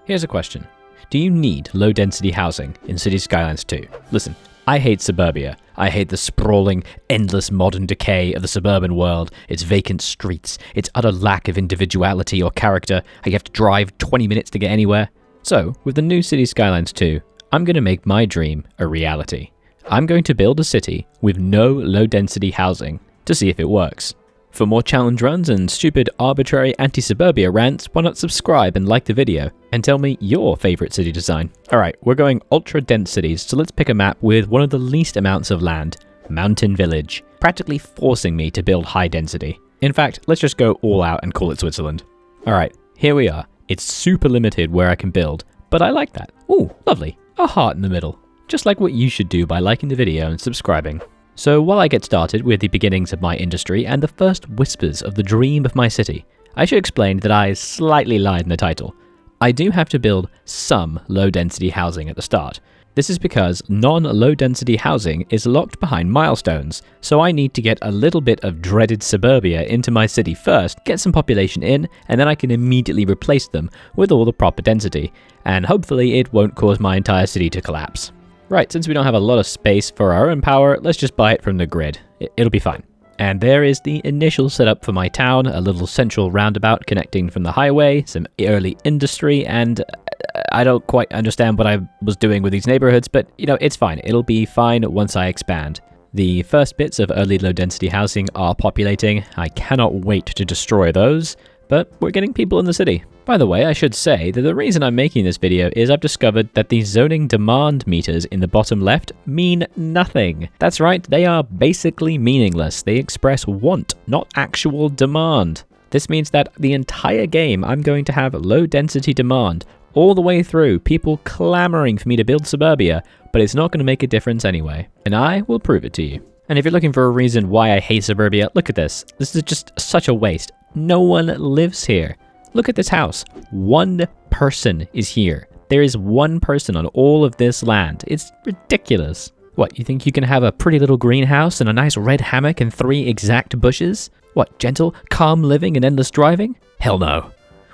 Here's a question. Do you need low-density housing in Cities Skylines 2? Listen, I hate suburbia. I hate the sprawling, endless modern decay of the suburban world, its vacant streets, its utter lack of individuality or character, how you have to drive 20 minutes to get anywhere. So, with the new Cities Skylines 2, I'm going to make my dream a reality. I'm going to build a city with no low-density housing to see if it works. For more challenge runs and stupid, arbitrary anti-suburbia rants, why not subscribe and like the video, and tell me your favorite city design. Alright, we're going ultra-dense cities, so let's pick a map with one of the least amounts of land, Mountain Village, practically forcing me to build high density. In fact, let's just go all out and call it Switzerland. Alright, here we are. It's super limited where I can build, but I like that. Ooh, lovely. A heart in the middle. Just like what you should do by liking the video and subscribing. So while I get started with the beginnings of my industry and the first whispers of the dream of my city, I should explain that I slightly lied in the title. I do have to build some low-density housing at the start. This is because non-low-density housing is locked behind milestones, so I need to get a little bit of dreaded suburbia into my city first, get some population in, and then I can immediately replace them with all the proper density, and hopefully it won't cause my entire city to collapse. Right, since we don't have a lot of space for our own power, let's just buy it from the grid. It'll be fine. And there is the initial setup for my town, a little central roundabout connecting from the highway, some early industry, and I don't quite understand what I was doing with these neighborhoods, but you know, it's fine. It'll be fine once I expand. The first bits of early low-density housing are populating. I cannot wait to destroy those, but we're getting people in the city. By the way, I should say that the reason I'm making this video is I've discovered that the zoning demand meters in the bottom left mean nothing. That's right, they are basically meaningless. They express want, not actual demand. This means that the entire game I'm going to have low density demand all the way through, people clamoring for me to build suburbia, but it's not going to make a difference anyway. And I will prove it to you. And if you're looking for a reason why I hate suburbia, look at this. This is just such a waste. No one lives here. Look at this house. One person is here. There is one person on all of this land. It's ridiculous. What, you think you can have a pretty little greenhouse and a nice red hammock and 3 exact bushes? What, gentle, calm living and endless driving? Hell no.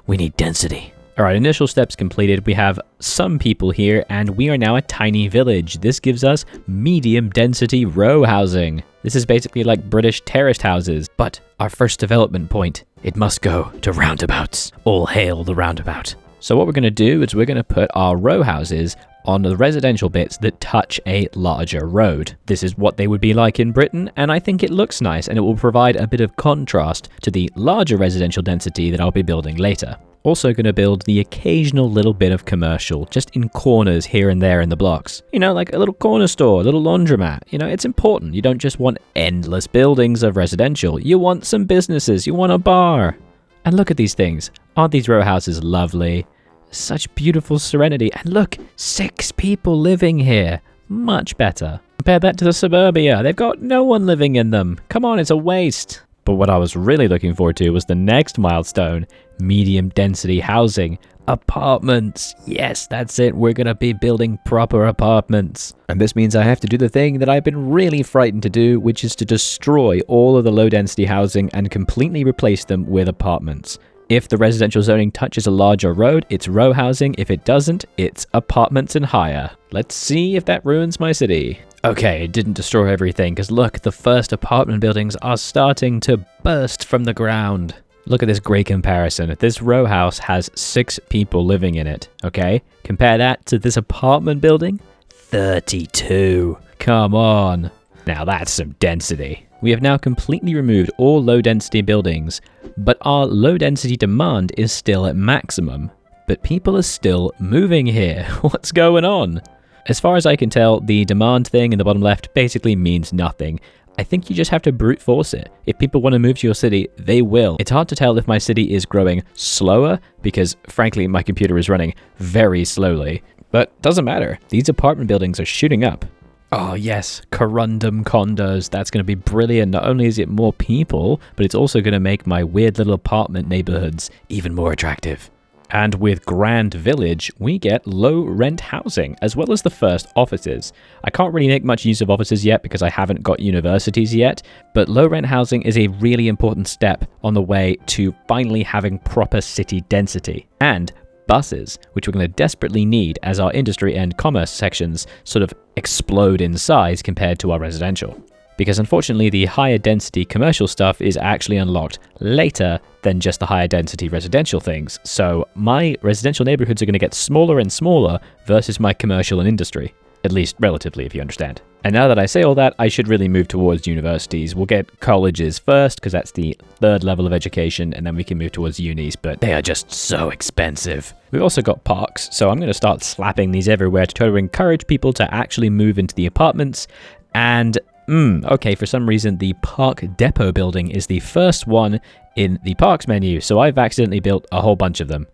We need density. Alright, initial steps completed. We have some people here and we are now a tiny village. This gives us medium density row housing. This is basically like British terraced houses, but our first development point, it must go to roundabouts. All hail the roundabout. So what we're going to do is we're going to put our row houses on the residential bits that touch a larger road. This is what they would be like in Britain, and I think it looks nice and it will provide a bit of contrast to the larger residential density that I'll be building later. Also going to build the occasional little bit of commercial, just in corners here and there in the blocks. You know, like a little corner store, a little laundromat. You know, it's important. You don't just want endless buildings of residential. You want some businesses. You want a bar. And look at these things. Aren't these row houses lovely? Such beautiful serenity. And look, 6 people living here. Much better. Compare that to the suburbia. They've got no one living in them. Come on, it's a waste. But what I was really looking forward to was the next milestone, medium density housing. Apartments. Yes, that's it. We're going to be building proper apartments. And this means I have to do the thing that I've been really frightened to do, which is to destroy all of the low density housing and completely replace them with apartments. If the residential zoning touches a larger road, it's row housing. If it doesn't, it's apartments and higher. Let's see if that ruins my city. Okay, it didn't destroy everything, because look, the first apartment buildings are starting to burst from the ground. Look at this great comparison. This row house has 6 people living in it, okay? Compare that to this apartment building, 32. Come on. Now that's some density. We have now completely removed all low density buildings, but our low density demand is still at maximum. But people are still moving here. What's going on? As far as I can tell, the demand thing in the bottom left basically means nothing. I think you just have to brute force it. If people want to move to your city, they will. It's hard to tell if my city is growing slower, because frankly, my computer is running very slowly. But doesn't matter. These apartment buildings are shooting up. Oh yes, corundum condos. That's going to be brilliant. Not only is it more people, but it's also going to make my weird little apartment neighborhoods even more attractive. And with Grand Village, we get low rent housing, as well as the first offices. I can't really make much use of offices yet because I haven't got universities yet, but low rent housing is a really important step on the way to finally having proper city density. And buses, which we're going to desperately need as our industry and commerce sections sort of explode in size compared to our residential. Because unfortunately, the higher density commercial stuff is actually unlocked later than just the higher density residential things. So my residential neighborhoods are going to get smaller and smaller versus my commercial and industry. At least relatively, if you understand. And now that I say all that, I should really move towards universities. We'll get colleges first, because that's the third level of education, and then we can move towards unis, but they are just so expensive. We've also got parks, so I'm going to start slapping these everywhere to try to encourage people to actually move into the apartments. And, okay, for some reason, the park depot building is the first one in the parks menu, so I've accidentally built a whole bunch of them.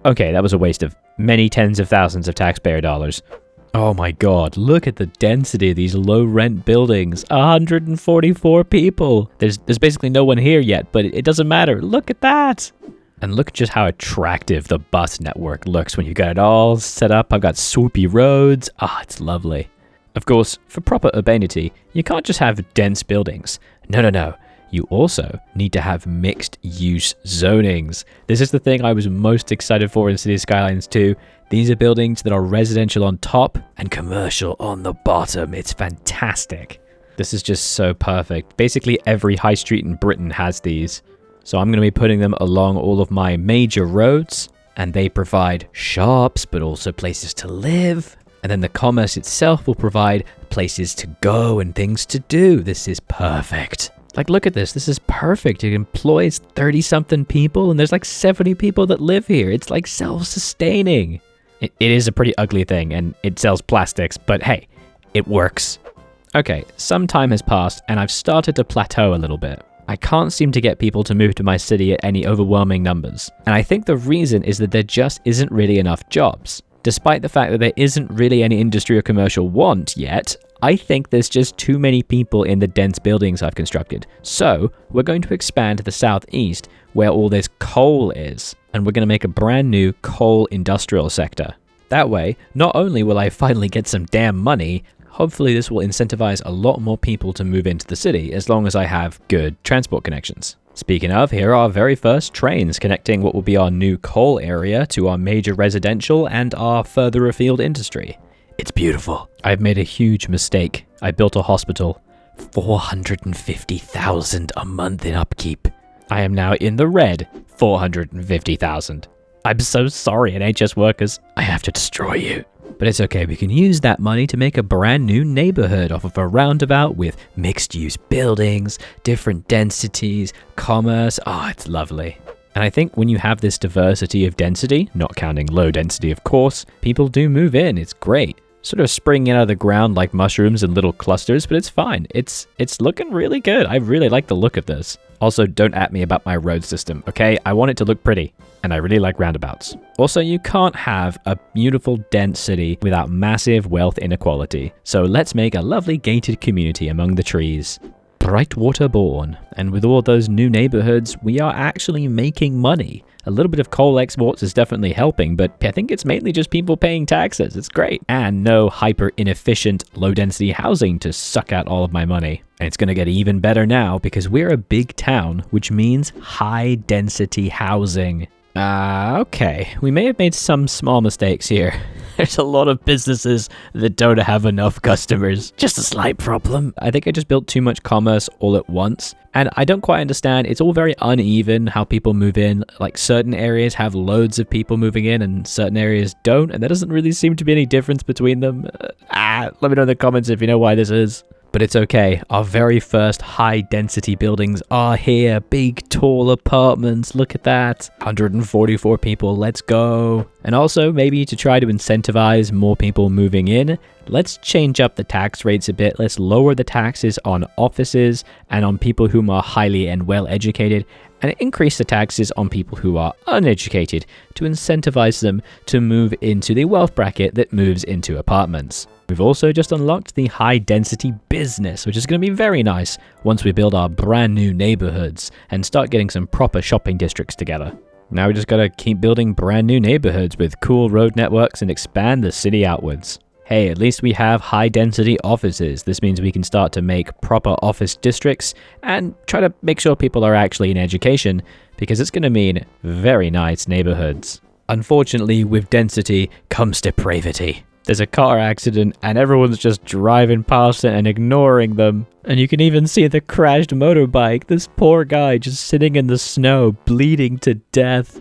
Okay, that was a waste of many tens of thousands of taxpayer dollars. Oh my god, look at the density of these low-rent buildings. 144 people. There's basically no one here yet, but it doesn't matter. Look at that. And look just how attractive the bus network looks when you got it all set up. I've got swoopy roads. It's lovely. Of course, for proper urbanity, you can't just have dense buildings. No. You also need to have mixed-use zonings. This is the thing I was most excited for in Cities Skylines 2. These are buildings that are residential on top and commercial on the bottom. It's fantastic. This is just so perfect. Basically, every high street in Britain has these. So I'm going to be putting them along all of my major roads, and they provide shops, but also places to live. And then the commerce itself will provide places to go and things to do. This is perfect. Like, look at this. This is perfect. It employs 30-something people, and there's like 70 people that live here. It's like self-sustaining. It is a pretty ugly thing, and it sells plastics, but hey, it works. Okay, some time has passed, and I've started to plateau a little bit. I can't seem to get people to move to my city at any overwhelming numbers. And I think the reason is that there just isn't really enough jobs. Despite the fact that there isn't really any industry or commercial want yet, I think there's just too many people in the dense buildings I've constructed. So we're going to expand to the southeast where all this coal is, and we're going to make a brand new coal industrial sector. That way, not only will I finally get some damn money, hopefully this will incentivize a lot more people to move into the city as long as I have good transport connections. Speaking of, here are our very first trains connecting what will be our new coal area to our major residential and our further afield industry. It's beautiful. I've made a huge mistake. I built a hospital. 450,000 a month in upkeep. I am now in the red. 450,000. I'm so sorry, NHS workers. I have to destroy you. But it's okay, we can use that money to make a brand new neighborhood off of a roundabout with mixed-use buildings, different densities, commerce. It's lovely. And I think when you have this diversity of density, not counting low density of course, people do move in. It's great. Sort of springing out of the ground like mushrooms in little clusters, but it's fine. It's looking really good. I really like the look of this. Also, don't at me about my road system, okay? I want it to look pretty, and I really like roundabouts. Also, you can't have a beautiful, dense city without massive wealth inequality. So let's make a lovely gated community among the trees. Brightwater born, and with all those new neighborhoods, we are actually making money. A little bit of coal exports is definitely helping, but I think it's mainly just people paying taxes. It's great. And no hyper inefficient, low density housing to suck out all of my money. And it's going to get even better now because we're a big town, which means high density housing. Okay, we may have made some small mistakes here. There's a lot of businesses that don't have enough customers. Just a slight problem. I think I just built too much commerce all at once. And I don't quite understand. It's all very uneven how people move in. Like certain areas have loads of people moving in and certain areas don't. And there doesn't really seem to be any difference between them. Let me know in the comments if you know why this is. But it's okay, our very first high-density buildings are here. Big, tall apartments, look at that. 144 people, let's go. And also, maybe to try to incentivize more people moving in, let's change up the tax rates a bit. Let's lower the taxes on offices and on people who are highly and well-educated, and increase the taxes on people who are uneducated to incentivize them to move into the wealth bracket that moves into apartments. We've also just unlocked the high-density business, which is going to be very nice once we build our brand new neighborhoods and start getting some proper shopping districts together. Now we just gotta keep building brand new neighborhoods with cool road networks and expand the city outwards. Hey, at least we have high-density offices. This means we can start to make proper office districts and try to make sure people are actually in education, because it's going to mean very nice neighborhoods. Unfortunately, with density comes depravity. There's a car accident and everyone's just driving past it and ignoring them. And you can even see the crashed motorbike. This poor guy just sitting in the snow, bleeding to death.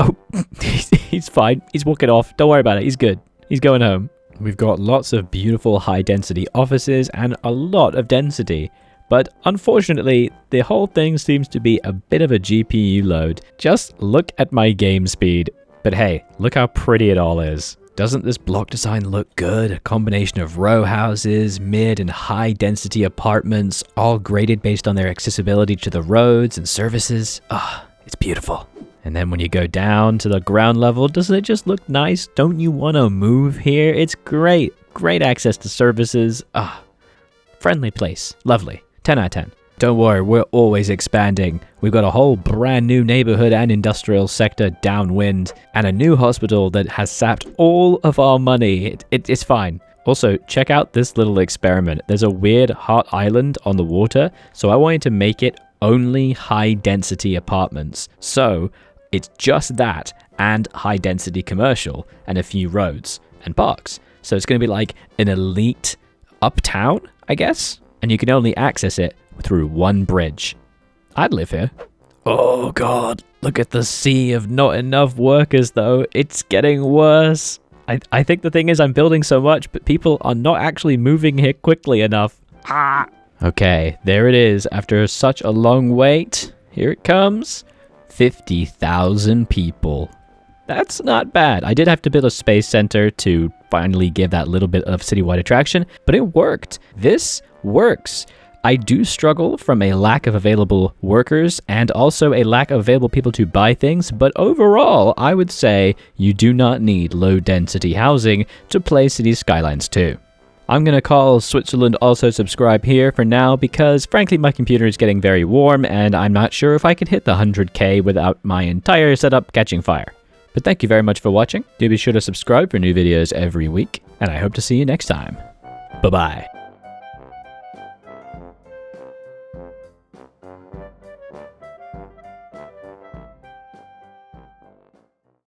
Oh, he's fine. He's walking off. Don't worry about it. He's good. He's going home. We've got lots of beautiful high-density offices and a lot of density. But unfortunately, the whole thing seems to be a bit of a GPU load. Just look at my game speed. But hey, look how pretty it all is. Doesn't this block design look good? A combination of row houses, mid and high density apartments, all graded based on their accessibility to the roads and services. Ah, it's beautiful. And then when you go down to the ground level, doesn't it just look nice? Don't you want to move here? It's great. Great access to services. Ah, friendly place. Lovely. 10 out of 10. Don't worry, we're always expanding. We've got a whole brand new neighborhood and industrial sector downwind, and a new hospital that has sapped all of our money. It's fine. Also, check out this little experiment. There's a weird hot island on the water, so I wanted to make it only high-density apartments. So, it's just that, and high-density commercial, and a few roads and parks. So it's going to be like an elite uptown, I guess? And you can only access it through one bridge. I'd live here. Oh god, look at the sea of not enough workers though. It's getting worse. I think the thing is I'm building so much, but people are not actually moving here quickly enough. Okay, there it is. After such a long wait, here it comes. 50,000 people. That's not bad. I did have to build a space center to finally give that little bit of citywide attraction, but it worked. This works. I do struggle from a lack of available workers and also a lack of available people to buy things, but overall, I would say you do not need low-density housing to play Cities Skylines 2. I'm going to call Switzerland also subscribe here for now because frankly my computer is getting very warm and I'm not sure if I could hit the 100k without my entire setup catching fire. But thank you very much for watching. Do be sure to subscribe for new videos every week, and I hope to see you next time. Bye-bye.